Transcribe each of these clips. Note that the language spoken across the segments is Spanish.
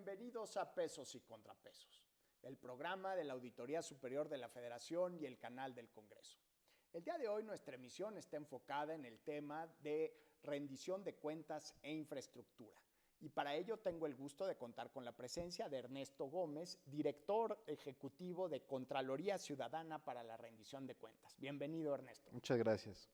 Bienvenidos a Pesos y Contrapesos, el programa de la Auditoría Superior de la Federación y el canal del Congreso. El día de hoy nuestra emisión está enfocada en el tema de rendición de cuentas e infraestructura. Y para ello tengo el gusto de contar con la presencia de Ernesto Gómez, director ejecutivo de Contraloría Ciudadana para la Rendición de Cuentas. Bienvenido, Ernesto. Muchas gracias.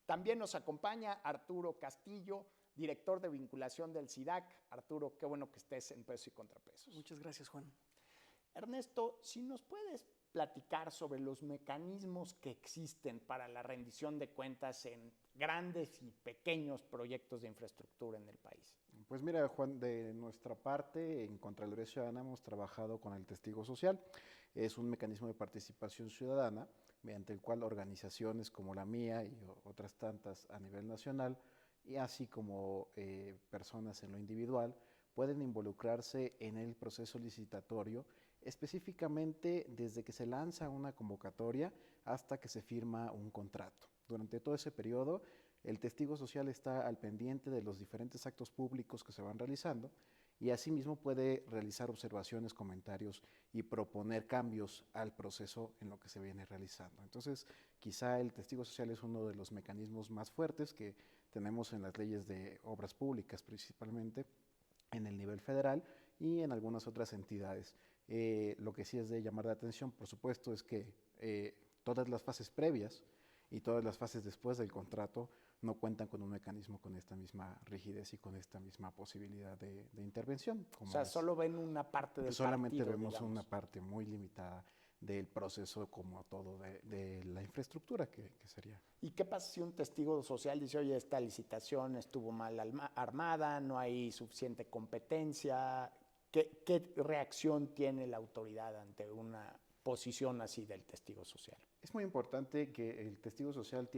También nos acompaña Arturo Castillo, director de vinculación del SIDAC. Arturo, qué bueno que estés en Pesos y Contrapesos. Muchas gracias, Juan. Ernesto, si nos puedes platicar sobre los mecanismos que existen para la rendición de cuentas en grandes y pequeños proyectos de infraestructura en el país. Pues mira, Juan, de nuestra parte, en Contraloría Ciudadana hemos trabajado con el testigo social. Es un mecanismo de participación ciudadana mediante el cual organizaciones como la mía y otras tantas a nivel nacional, y así como personas en lo individual, pueden involucrarse en el proceso licitatorio, específicamente desde que se lanza una convocatoria hasta que se firma un contrato. Durante todo ese periodo, el testigo social está al pendiente de los diferentes actos públicos que se van realizando y asimismo puede realizar observaciones, comentarios y proponer cambios al proceso en lo que se viene realizando. Entonces, quizá el testigo social es uno de los mecanismos más fuertes que tenemos en las leyes de obras públicas, principalmente en el nivel federal y en algunas otras entidades. Lo que sí es de llamar la atención, por supuesto, es que todas las fases previas y todas las fases después del contrato no cuentan con un mecanismo con esta misma rigidez y con esta misma posibilidad de intervención. O sea, solo ven una parte del solamente partido, vemos digamos. una parte muy limitada del proceso como todo de la infraestructura que sería. ¿Y qué pasa si un testigo social dice, oye, esta licitación estuvo mal armada, no hay suficiente competencia? ¿Qué reacción tiene la autoridad ante una posición así del testigo social? Es muy importante que el testigo social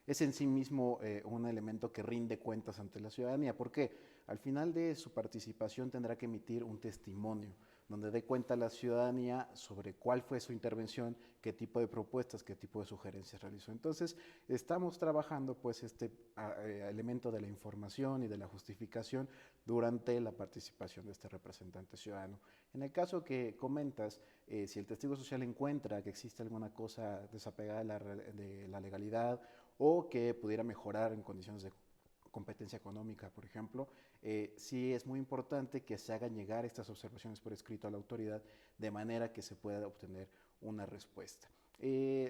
es en sí mismo un elemento que rinde cuentas ante la ciudadanía, porque al final de su participación tendrá que emitir un testimonio donde dé cuenta a la ciudadanía sobre cuál fue su intervención, qué tipo de propuestas, qué tipo de sugerencias realizó. Entonces, estamos trabajando pues este elemento de la información y de la justificación durante la participación de este representante ciudadano. En el caso que comentas, si el testigo social encuentra que existe alguna cosa desapegada de la legalidad o que pudiera mejorar en condiciones de competencia económica, por ejemplo, sí es muy importante que se hagan llegar estas observaciones por escrito a la autoridad de manera que se pueda obtener una respuesta.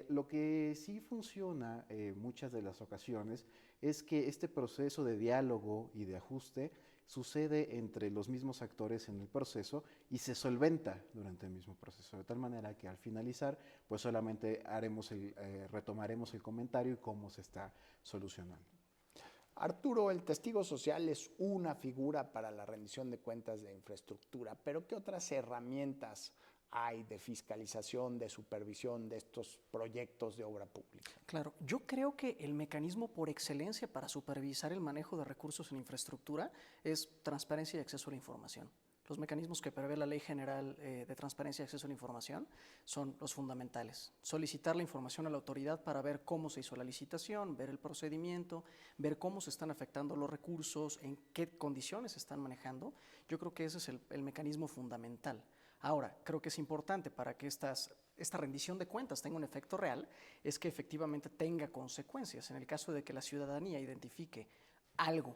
Lo que sí funciona muchas de las ocasiones es que este proceso de diálogo y de ajuste sucede entre los mismos actores en el proceso y se solventa durante el mismo proceso, de tal manera que al finalizar pues solamente retomaremos el comentario y cómo se está solucionando. Arturo, el testigo social es una figura para la rendición de cuentas de infraestructura, pero ¿qué otras herramientas hay de fiscalización, de supervisión de estos proyectos de obra pública? Claro, yo creo que el mecanismo por excelencia para supervisar el manejo de recursos en infraestructura es transparencia y acceso a la información. Los mecanismos que prevé la Ley General de Transparencia y Acceso a la Información son los fundamentales. Solicitar la información a la autoridad para ver cómo se hizo la licitación, ver el procedimiento, ver cómo se están afectando los recursos, en qué condiciones se están manejando. Yo creo que ese es el mecanismo fundamental. Ahora, creo que es importante para que esta rendición de cuentas tenga un efecto real, es que efectivamente tenga consecuencias. En el caso de que la ciudadanía identifique algo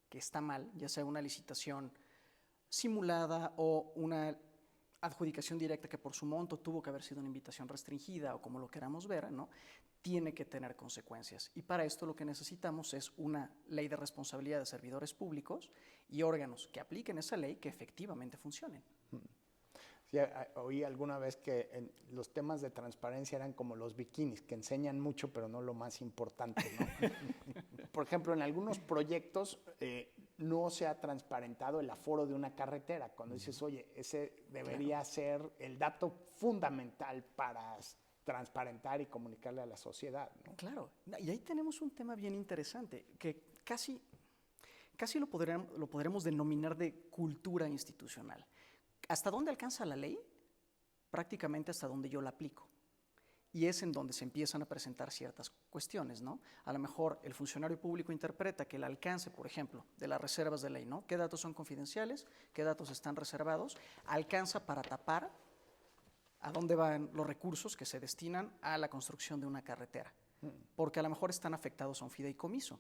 que está mal, ya sea una licitación simulada o una adjudicación directa que por su monto tuvo que haber sido una invitación restringida o como lo queramos ver, ¿no? Tiene que tener consecuencias. Y para esto lo que necesitamos es una ley de responsabilidad de servidores públicos y órganos que apliquen esa ley que efectivamente funcionen. Sí, oí alguna vez que los temas de transparencia eran como los bikinis, que enseñan mucho, pero no lo más importante, ¿no? Por ejemplo, en algunos proyectos no se ha transparentado el aforo de una carretera. Cuando dices, oye, ese debería ser el dato fundamental para transparentar y comunicarle a la sociedad, ¿no? Claro, y ahí tenemos un tema bien interesante, que casi lo podremos denominar de cultura institucional. ¿Hasta dónde alcanza la ley? Prácticamente hasta donde yo la aplico. y es en donde se empiezan a presentar ciertas cuestiones, ¿no? A lo mejor el funcionario público interpreta que el alcance, por ejemplo, de las reservas de ley, ¿no? ¿Qué datos son confidenciales? ¿Qué datos están reservados? Alcanza para tapar a dónde van los recursos que se destinan a la construcción de una carretera, porque a lo mejor están afectados a un fideicomiso.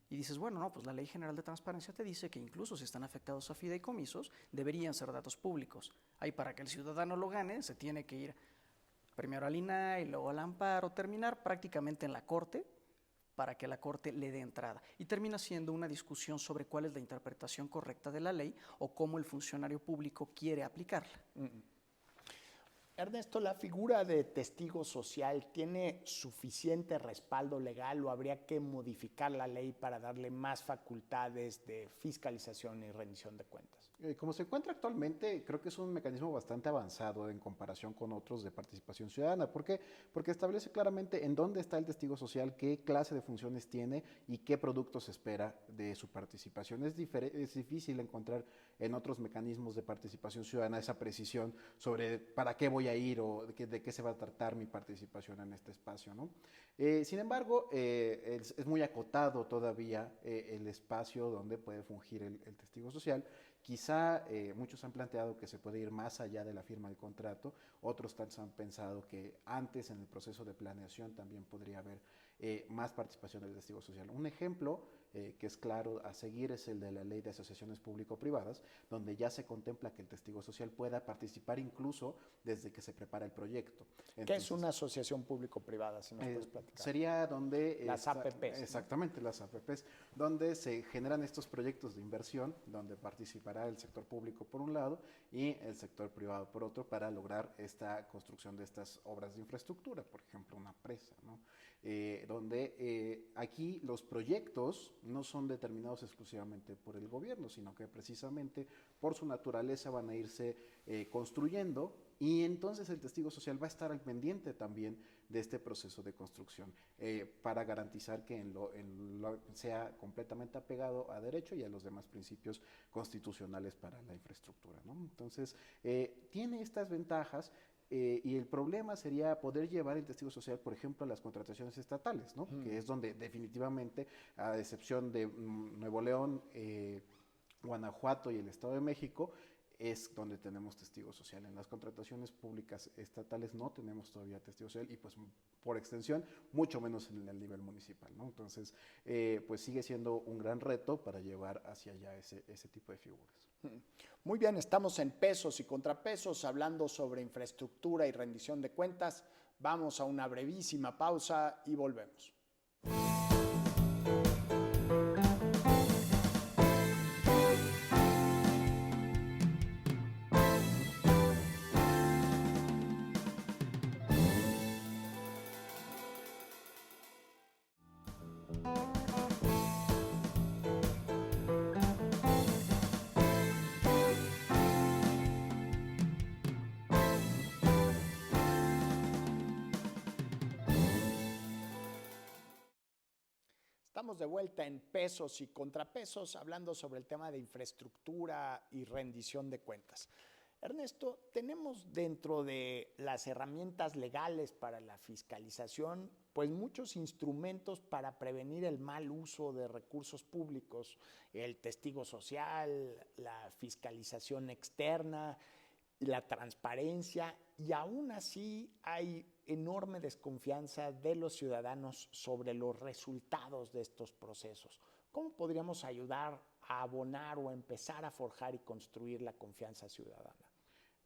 Y dices, bueno, no, pues la Ley General de Transparencia te dice que incluso si están afectados a fideicomisos, deberían ser datos públicos. Ahí para que el ciudadano lo gane, se tiene que ir primero al INAI, luego al amparo, terminar prácticamente en la Corte para que la Corte le dé entrada. Y termina siendo una discusión sobre cuál es la interpretación correcta de la ley o cómo el funcionario público quiere aplicarla. Ernesto, ¿la figura de testigo social tiene suficiente respaldo legal o habría que modificar la ley para darle más facultades de fiscalización y rendición de cuentas? Como se encuentra actualmente, creo que es un mecanismo bastante avanzado en comparación con otros de participación ciudadana. ¿Por qué? Porque establece claramente en dónde está el testigo social, qué clase de funciones tiene y qué productos espera de su participación. Es difícil encontrar en otros mecanismos de participación ciudadana esa precisión sobre para qué voy a ir o de qué se va a tratar mi participación en este espacio, ¿no? Sin embargo, es muy acotado todavía el espacio donde puede fungir el testigo social. Quizá muchos han planteado que se puede ir más allá de la firma del contrato, otros tantos han pensado que antes en el proceso de planeación también podría haber más participación del testigo social. Un ejemplo que es claro a seguir es el de la Ley de Asociaciones Público-Privadas, donde ya se contempla que el testigo social pueda participar incluso desde que se prepara el proyecto. Entonces, ¿qué es una asociación público-privada, si nos puedes platicar? Sería donde... Las APPs. Exactamente, ¿no? Las APPs, donde se generan estos proyectos de inversión, donde participará el sector público por un lado y el sector privado por otro para lograr esta construcción de estas obras de infraestructura, por ejemplo, una presa, ¿no? Donde aquí los proyectos no son determinados exclusivamente por el gobierno, sino que precisamente por su naturaleza van a irse construyendo y entonces el testigo social va a estar al pendiente también de este proceso de construcción para garantizar que sea completamente apegado a derecho y a los demás principios constitucionales para la infraestructura, ¿no? Entonces, tiene estas ventajas. Y el problema sería poder llevar el testigo social, por ejemplo, a las contrataciones estatales, ¿no? Que es donde definitivamente, a excepción de Nuevo León, Guanajuato y el Estado de México, es donde tenemos testigo social. En las contrataciones públicas estatales no tenemos todavía testigo social y pues por extensión mucho menos en el nivel municipal, ¿no? Entonces pues sigue siendo un gran reto para llevar hacia allá ese tipo de figuras. Muy bien, estamos en Pesos y Contrapesos hablando sobre infraestructura y rendición de cuentas. Vamos a una brevísima pausa y volvemos. Estamos de vuelta en Pesos y Contrapesos hablando sobre el tema de infraestructura y rendición de cuentas. Ernesto, tenemos dentro de las herramientas legales para la fiscalización, pues muchos instrumentos para prevenir el mal uso de recursos públicos, el testigo social, la fiscalización externa, la transparencia, y aún así hay enorme desconfianza de los ciudadanos sobre los resultados de estos procesos. ¿Cómo podríamos ayudar a abonar o empezar a forjar y construir la confianza ciudadana?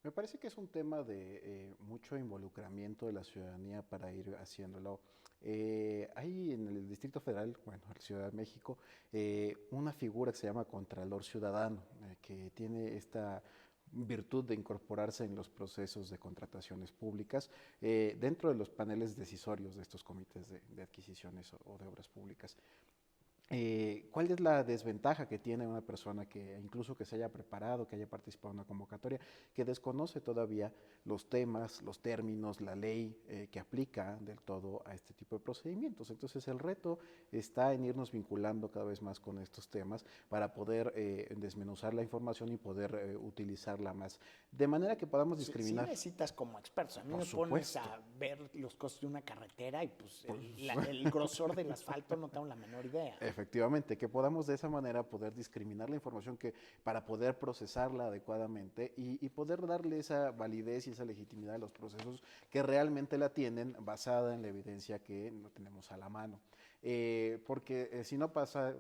Me parece que es un tema de mucho involucramiento de la ciudadanía para ir haciéndolo. Hay en el Distrito Federal, bueno, en la Ciudad de México, una figura que se llama Contralor Ciudadano, que tiene esta virtud de incorporarse en los procesos de contrataciones públicas dentro de los paneles decisorios de estos comités de adquisiciones o de obras públicas. ¿Cuál es la desventaja que tiene una persona que incluso que se haya preparado, que haya participado en una convocatoria, que desconoce todavía los temas, los términos, la ley que aplica del todo a este tipo de procedimientos? Entonces el reto está en irnos vinculando cada vez más con estos temas para poder desmenuzar la información y poder utilizarla más, de manera que podamos discriminar. Sí necesitas como expertos. A mí me pones a ver los costos de una carretera y pues el grosor del asfalto no tengo la menor idea. Efectivamente, que podamos de esa manera poder discriminar la información que para poder procesarla adecuadamente y poder darle esa validez y esa legitimidad a los procesos que realmente la tienen basada en la evidencia que no tenemos a la mano. Porque si no pasa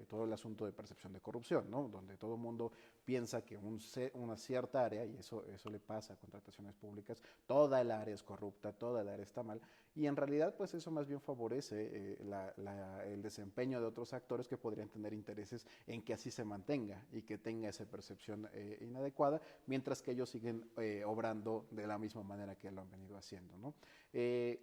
todo el asunto de percepción de corrupción, ¿no? Donde todo el mundo piensa que una cierta área, y eso le pasa a contrataciones públicas, toda el área es corrupta, toda el área está mal, y en realidad pues eso más bien favorece el desempeño de otros actores que podrían tener intereses en que así se mantenga y que tenga esa percepción inadecuada, mientras que ellos siguen obrando de la misma manera que lo han venido haciendo, ¿no?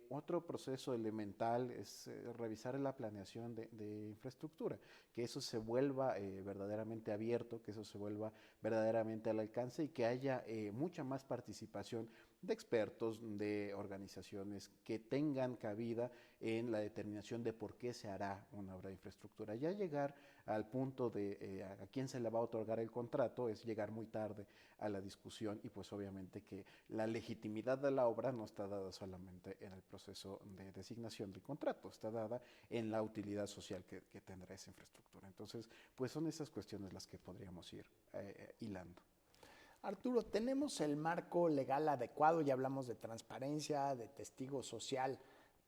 Otro proceso elemental es revisar la planeación de infraestructura, que eso se vuelva verdaderamente abierto, que eso se vuelva verdaderamente al alcance y que haya mucha más participación de expertos, de organizaciones que tengan cabida en la determinación de por qué se hará una obra de infraestructura. Ya llegar al punto de a quién se le va a otorgar el contrato es llegar muy tarde a la discusión y pues obviamente que la legitimidad de la obra no está dada solamente en el proceso de designación del contrato, está dada en la utilidad social que tendrá esa infraestructura. Entonces, pues son esas cuestiones las que podríamos ir hilando. Arturo, ¿tenemos el marco legal adecuado? Ya hablamos de transparencia, de testigo social,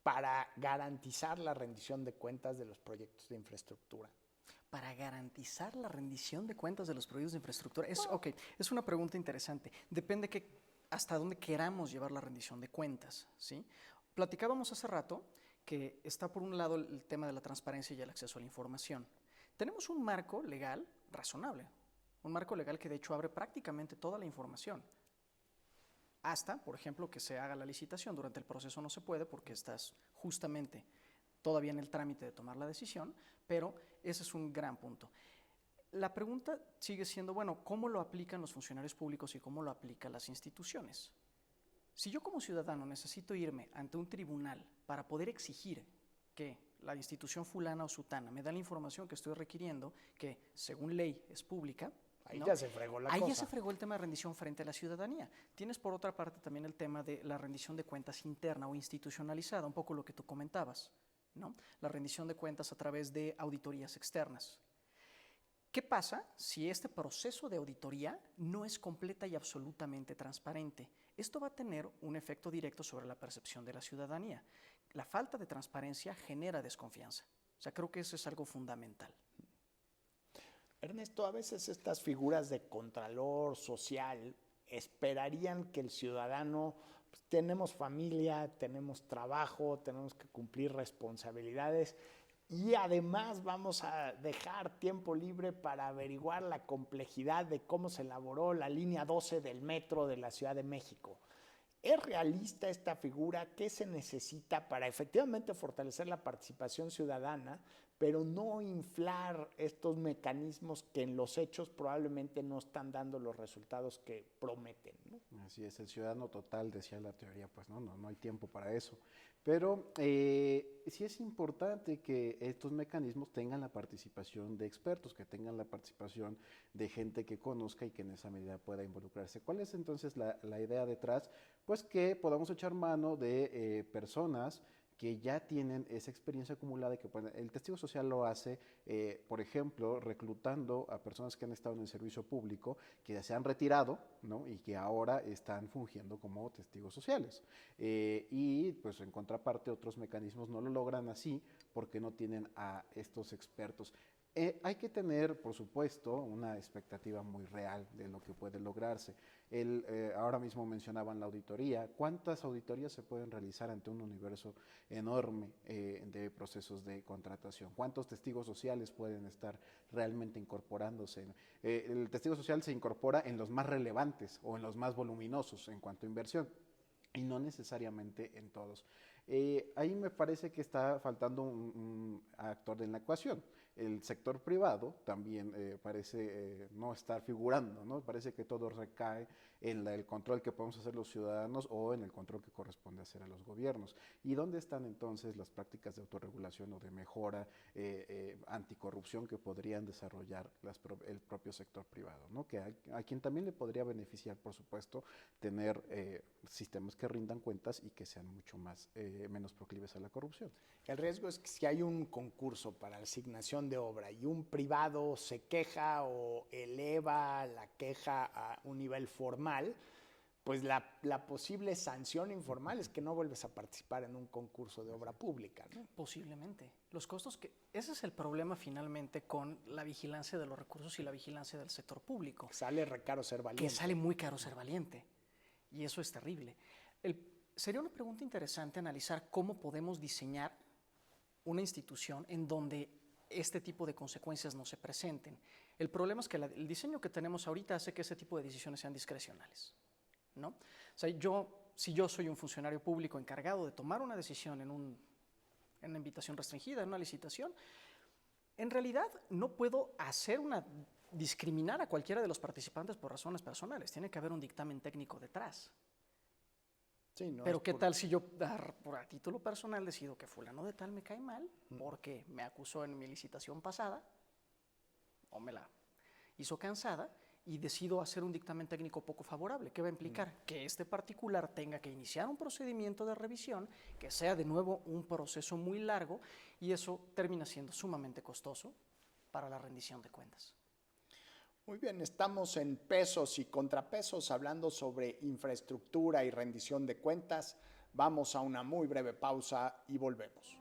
para garantizar la rendición de cuentas de los proyectos de infraestructura. Para garantizar la rendición de cuentas de los proyectos de infraestructura. Es una pregunta interesante. Depende hasta dónde queramos llevar la rendición de cuentas, ¿sí? Platicábamos hace rato que está por un lado el tema de la transparencia y el acceso a la información. Tenemos un marco legal razonable, un marco legal que de hecho abre prácticamente toda la información. Hasta, por ejemplo, que se haga la licitación. Durante el proceso no se puede porque estás justamente todavía en el trámite de tomar la decisión, pero ese es un gran punto. La pregunta sigue siendo, bueno, ¿cómo lo aplican los funcionarios públicos y cómo lo aplican las instituciones? Si yo como ciudadano necesito irme ante un tribunal para poder exigir que la institución fulana o sutana me da la información que estoy requiriendo, que según ley es pública, ahí ya se fregó la cosa. Ahí ya se fregó el tema de rendición frente a la ciudadanía. Tienes por otra parte también el tema de la rendición de cuentas interna o institucionalizada, un poco lo que tú comentabas, ¿no? La rendición de cuentas a través de auditorías externas. ¿Qué pasa si este proceso de auditoría no es completa y absolutamente transparente? Esto va a tener un efecto directo sobre la percepción de la ciudadanía. La falta de transparencia genera desconfianza. O sea, creo que eso es algo fundamental. Ernesto, a veces estas figuras de contralor social esperarían que el ciudadano, pues, tenemos familia, tenemos trabajo, tenemos que cumplir responsabilidades y además vamos a dejar tiempo libre para averiguar la complejidad de cómo se elaboró la línea 12 del metro de la Ciudad de México. ¿Es realista esta figura? ¿Qué se necesita para efectivamente fortalecer la participación ciudadana, pero no inflar estos mecanismos que en los hechos probablemente no están dando los resultados que prometen, ¿no? Así es, el ciudadano total, decía la teoría, pues no hay tiempo para eso. Pero sí es importante que estos mecanismos tengan la participación de expertos, que tengan la participación de gente que conozca y que en esa medida pueda involucrarse. ¿Cuál es entonces la idea detrás? Pues que podamos echar mano de personas que ya tienen esa experiencia acumulada y que el testigo social lo hace, por ejemplo, reclutando a personas que han estado en el servicio público, que se han retirado, ¿no? Y que ahora están fungiendo como testigos sociales. Y pues en contraparte otros mecanismos no lo logran así porque no tienen a estos expertos. Hay que tener, por supuesto, una expectativa muy real de lo que puede lograrse. Ahora mismo mencionaban la auditoría. ¿Cuántas auditorías se pueden realizar ante un universo enorme de procesos de contratación? ¿Cuántos testigos sociales pueden estar realmente incorporándose? El testigo social se incorpora en los más relevantes o en los más voluminosos en cuanto a inversión, y no necesariamente en todos. Ahí me parece que está faltando un actor en la ecuación. El sector privado también parece no estar figurando, ¿no? Parece que todo recae en el control que podemos hacer los ciudadanos o en el control que corresponde hacer a los gobiernos. ¿Y dónde están entonces las prácticas de autorregulación o de mejora anticorrupción que podrían desarrollar el propio sector privado, ¿no? Que a quien también le podría beneficiar, por supuesto, tener sistemas que rindan cuentas y que sean mucho más menos proclives a la corrupción. El riesgo es que si hay un concurso para la asignación de obra y un privado se queja o eleva la queja a un nivel formal, pues la posible sanción informal es que no vuelves a participar en un concurso de obra pública, ¿no? Posiblemente. Los costos que... Ese es el problema finalmente con la vigilancia de los recursos y la vigilancia del sector público. Que sale re caro ser valiente. Que sale muy caro ser valiente. Y eso es terrible. Sería una pregunta interesante analizar cómo podemos diseñar una institución en donde este tipo de consecuencias no se presenten. El problema es que el diseño que tenemos ahorita hace que ese tipo de decisiones sean discrecionales, ¿no? O sea, si yo soy un funcionario público encargado de tomar una decisión en una invitación restringida, en una licitación, en realidad no puedo discriminar a cualquiera de los participantes por razones personales. Tiene que haber un dictamen técnico detrás. Sí, no. Pero ¿qué tal si yo, a título personal, decido que fulano de tal me cae mal porque me acusó en mi licitación pasada o me la hizo cansada y decido hacer un dictamen técnico poco favorable? ¿Qué va a implicar? Que este particular tenga que iniciar un procedimiento de revisión, que sea de nuevo un proceso muy largo, y eso termina siendo sumamente costoso para la rendición de cuentas. Muy bien, estamos en Pesos y Contrapesos hablando sobre infraestructura y rendición de cuentas. Vamos a una muy breve pausa y volvemos.